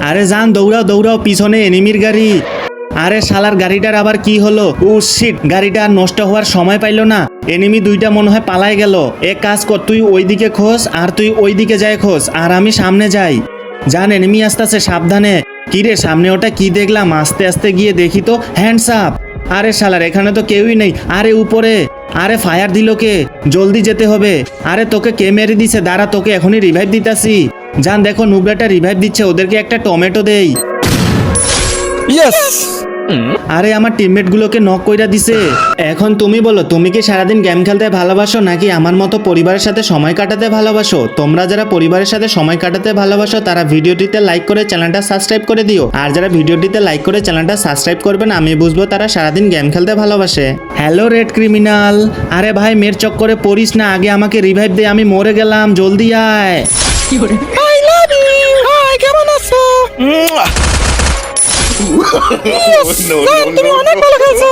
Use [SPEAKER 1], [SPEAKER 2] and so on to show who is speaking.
[SPEAKER 1] আরে জান, দৌড়াও দৌড়াও, পিছনে এনিমির গাড়ি। আরে শালার গাড়িটার আবার কি হলো? ও শিট, গাড়িটা আর নষ্ট হওয়ার সময় পাইলো না। এনিমি দুইটা মনে হয় পালাই গেল। এক কাজ কর, তুই ওইদিকে খোঁজ আর তুই ওইদিকে যাই খোঁজ, আর আমি সামনে যাই। জান, এনিমি আসতেছে, সাবধানে। কিরে, সামনে ওটা কি দেখলাম? আস্তে আস্তে গিয়ে দেখি তো, হ্যান্ডস আপ। আরে শালার, এখানে তো কেউই নেই। আরে উপরে, আরে ফায়ার দিল কে? জলদি যেতে হবে। আরে তোকে কে মেরে দিছে? দাঁড়া, তোকে এখনই রিভাইভ দিতাছি। জান দেখো, নুবরাটা রিভাইভ দিচ্ছে, ওদেরকে একটা টমেটো দেই।
[SPEAKER 2] ইয়েস।
[SPEAKER 1] আরে আমার টিমমেট গুলোকে নক কইরা দিছে। এখন তুমি বলো, তুমি কি সারাদিন গেম খেলতে ভালোবাসো নাকি আমার মতো পরিবারের সাথে সময় কাটাতে ভালোবাসো? তোমরা যারা পরিবারের সাথে সময় কাটাতে ভালোবাসো তারা ভিডিওটিতে লাইক করে চ্যানেলটা সাবস্ক্রাইব করে দিও। আর যারা ভিডিওটিতে লাইক করে চ্যানেলটা সাবস্ক্রাইব করবে না, আমি বুঝবো তারা সারাদিন গেম খেলতে ভালোবাসে। Hello red criminal. আরে ভাই, মেয়ের চক্করে পড়িস না, আগে আমাকে রিভাইভ দে, আমি মরে গেলাম, জলদি আয়।
[SPEAKER 2] I love you. হাই, কেমন আছো?
[SPEAKER 3] No,
[SPEAKER 2] জান, তুমি অনেক ভালো খেলছো।